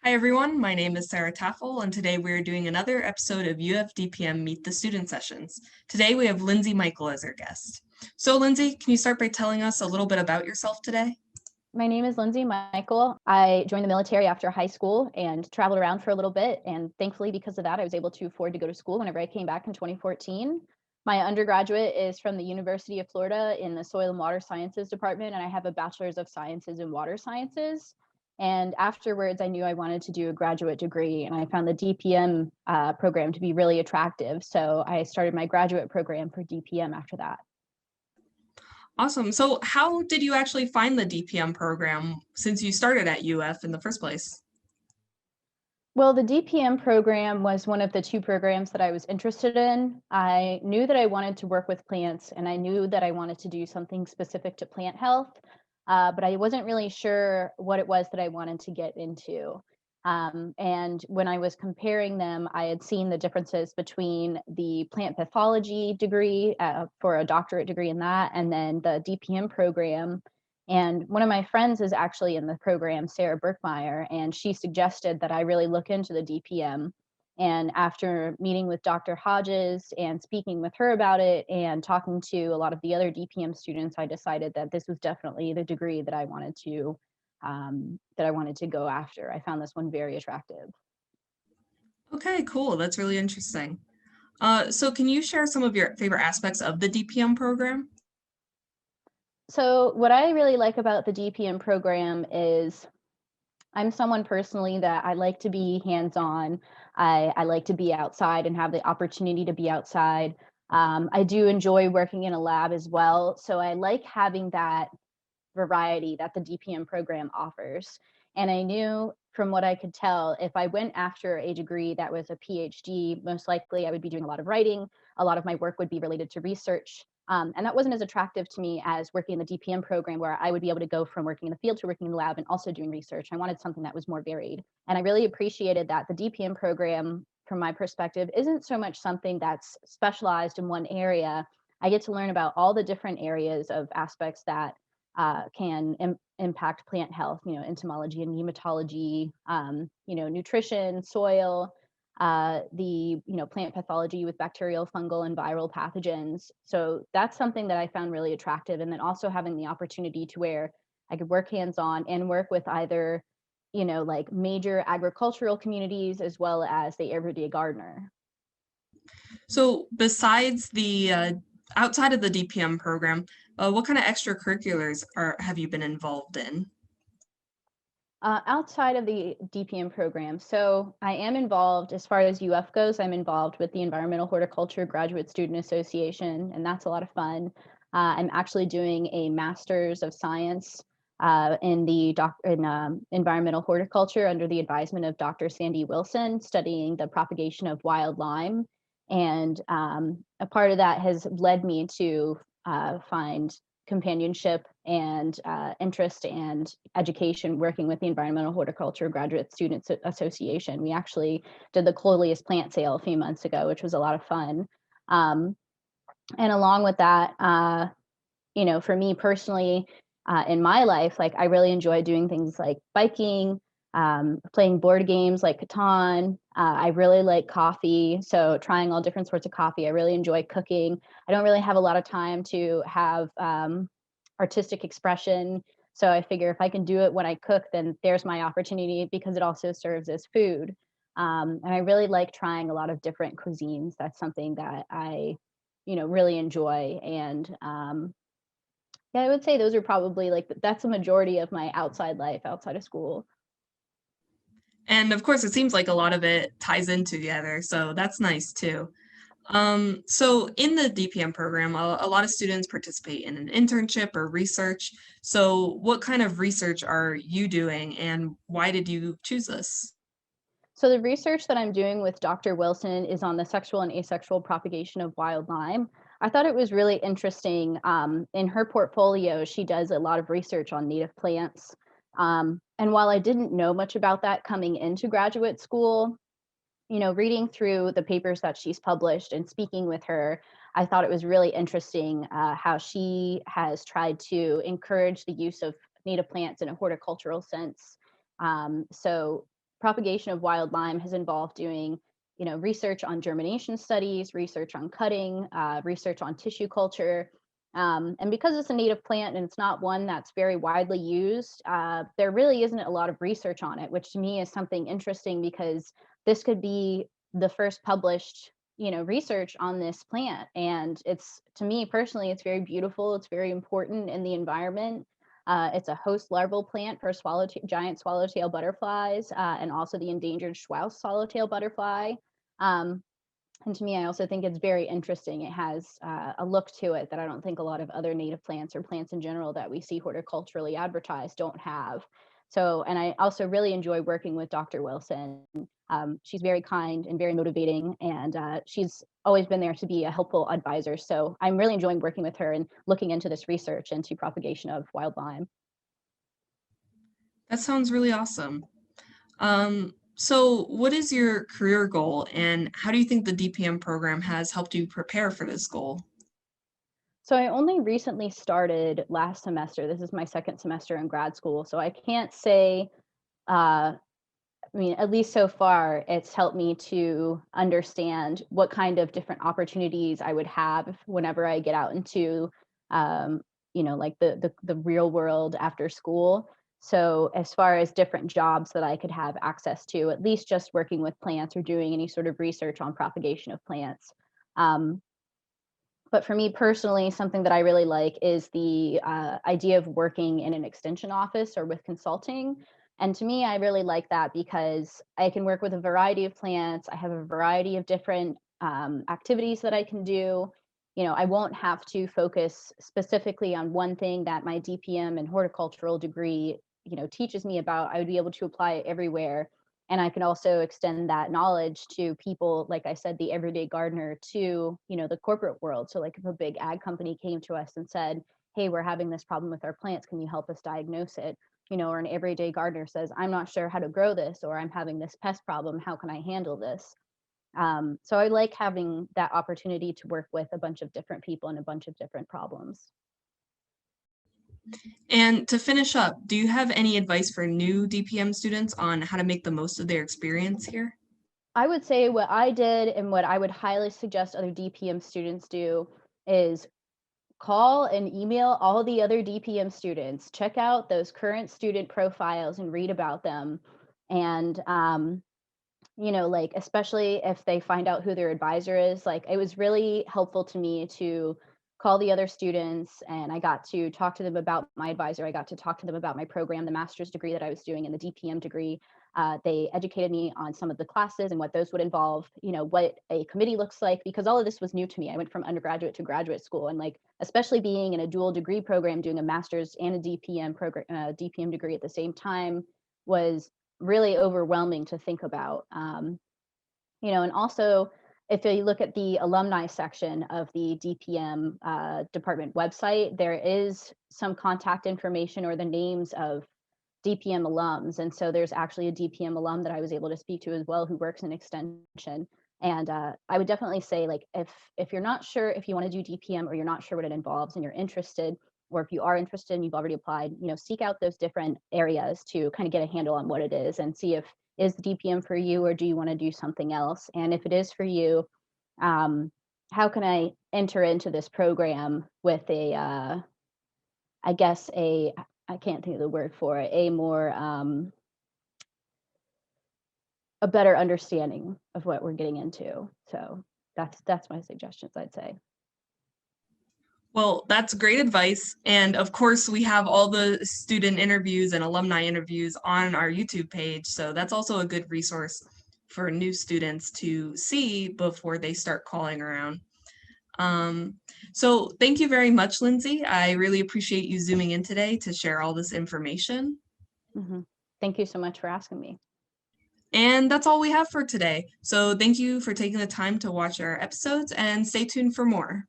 Hi everyone, my name is Sarah Taffel, and today we're doing another episode of UF DPM Meet the Student Sessions. Today we have Lindsay Mikell as our guest. So Lindsay, can you start by telling us a little bit about yourself today? My name is Lindsay Mikell. I joined the military after high school and traveled around for a little bit. And thankfully, because of that, I was able to afford to go to school whenever I came back in 2014. My undergraduate is from the University of Florida in the Soil and Water Sciences department, and I have a Bachelor's of Sciences in Water Sciences. And afterwards, I knew I wanted to do a graduate degree, and I found the DPM program to be really attractive. So I started my graduate program for DPM after that. Awesome. So how did you actually find the DPM program since you started at UF in the first place? Well, the DPM program was one of the two programs that I was interested in. I knew that I wanted to work with plants and I knew that I wanted to do something specific to plant health, but I wasn't really sure what it was that I wanted to get into. And when I was comparing them, I had seen the differences between the plant pathology degree for a doctorate degree in that, and then the DPM program. And one of my friends is actually in the program, Sarah Berkmeyer, and she suggested that I really look into the DPM. And after meeting with Dr. Hodges and speaking with her about it and talking to a lot of the other DPM students, I decided that this was definitely the degree that I wanted to go after. I found this one very attractive. Okay, cool. That's really interesting. So can you share some of your favorite aspects of the DPM program? So what I really like about the DPM program is I'm someone personally that I like to be hands-on. I like to be outside and have the opportunity to be outside. I do enjoy working in a lab as well. So I like having that variety that the DPM program offers. And I knew from what I could tell, if I went after a degree that was a PhD, most likely I would be doing a lot of writing. A lot of my work would be related to research. And that wasn't as attractive to me as working in the DPM program, where I would be able to go from working in the field to working in the lab and also doing research. I wanted something that was more varied. And I really appreciated that the DPM program, from my perspective, isn't so much something that's specialized in one area. I get to learn about all the different areas of aspects that can impact plant health, entomology and nematology, nutrition, soil, plant pathology with bacterial, fungal, and viral pathogens. So that's something that I found really attractive. And then also having the opportunity to where I could work hands-on and work with either, like major agricultural communities as well as the everyday gardener. So besides the outside of the DPM program, what kind of extracurriculars have you been involved in? Outside of the DPM program, so I am involved as far as UF goes. I'm involved with the Environmental Horticulture Graduate Student Association, and that's a lot of fun. I'm actually doing a Master's of Science in environmental horticulture under the advisement of Dr. Sandy Wilson, studying the propagation of wild lime. And a part of that has led me to find companionship and interest and education working with the Environmental Horticulture Graduate Students Association. We actually did the Coleus plant sale a few months ago, which was a lot of fun. And along with that, for me personally, in my life, like I really enjoy doing things like biking, playing board games like Catan. I really like coffee, so trying all different sorts of coffee. I really enjoy cooking. I don't really have a lot of time to have artistic expression. So I figure if I can do it when I cook, then there's my opportunity because it also serves as food. And I really like trying a lot of different cuisines. That's something that I, really enjoy. And yeah, I would say those are probably like that's a majority of my outside life outside of school. And of course, it seems like a lot of it ties in together, so that's nice too. So in the DPM program, a lot of students participate in an internship or research. So what kind of research are you doing and why did you choose this? So the research that I'm doing with Dr. Wilson is on the sexual and asexual propagation of wild lime. I thought it was really interesting. In her portfolio, she does a lot of research on native plants. And while I didn't know much about that coming into graduate school, reading through the papers that she's published and speaking with her, I thought it was really interesting how she has tried to encourage the use of native plants in a horticultural sense. So propagation of wild lime has involved doing, research on germination studies, research on cutting, research on tissue culture. And because it's a native plant and it's not one that's very widely used, there really isn't a lot of research on it, which to me is something interesting because this could be the first published, research on this plant. And it's, to me personally, it's very beautiful. It's very important in the environment. It's a host larval plant for giant swallowtail butterflies, and also the endangered Strauss swallowtail butterfly. Um, and to me, I also think it's very interesting. It has a look to it that I don't think a lot of other native plants or plants in general that we see horticulturally advertised don't have. So, and I also really enjoy working with Dr. Wilson. She's very kind and very motivating, and she's always been there to be a helpful advisor. So I'm really enjoying working with her and looking into this research into propagation of wild lime. That sounds really awesome. So what is your career goal and how do you think the DPM program has helped you prepare for this goal? So I only recently started last semester. This is my second semester in grad school. So I can't say, at least so far, it's helped me to understand what kind of different opportunities I would have whenever I get out into, like the real world after school. So as far as different jobs that I could have access to, at least just working with plants or doing any sort of research on propagation of plants. Um, but for me personally, something that I really like is the idea of working in an extension office or with consulting. And to me, I really like that because I can work with a variety of plants. I have a variety of different activities that I can do. I won't have to focus specifically on one thing that my DPM and horticultural degree, teaches me about. I would be able to apply it everywhere. And I can also extend that knowledge to people, like I said, the everyday gardener, to the corporate world. So like if a big ag company came to us and said, hey, we're having this problem with our plants, can you help us diagnose it? Or an everyday gardener says, I'm not sure how to grow this, or I'm having this pest problem, how can I handle this? So I like having that opportunity to work with a bunch of different people and a bunch of different problems. And to finish up, do you have any advice for new DPM students on how to make the most of their experience here? I would say what I did and what I would highly suggest other DPM students do is call and email all the other DPM students, check out those current student profiles and read about them. And, like, especially if they find out who their advisor is, like, it was really helpful to me to call the other students, and I got to talk to them about my advisor. I got to talk to them about my program, the master's degree that I was doing, and the DPM degree. They educated me on some of the classes and what those would involve, what a committee looks like, because all of this was new to me. I went from undergraduate to graduate school, and like, especially being in a dual degree program, doing a master's and a DPM program, DPM degree at the same time was really overwhelming to think about. And also, if you look at the alumni section of the DPM department website, there is some contact information or the names of DPM alums. And so there's actually a DPM alum that I was able to speak to as well who works in extension. And I would definitely say, like, if you're not sure if you want to do DPM or you're not sure what it involves and you're interested, or if you are interested and you've already applied, seek out those different areas to kind of get a handle on what it is and see if is the DPM for you or do you want to do something else? And if it is for you, how can I enter into this program with I guess I can't think of the word for it, a more a better understanding of what we're getting into. So that's my suggestions, I'd say. Well, that's great advice. And of course, we have all the student interviews and alumni interviews on our YouTube page. So that's also a good resource for new students to see before they start calling around. So thank you very much, Lindsay. I really appreciate you zooming in today to share all this information. Mm-hmm. Thank you so much for asking me. And that's all we have for today. So thank you for taking the time to watch our episodes and stay tuned for more.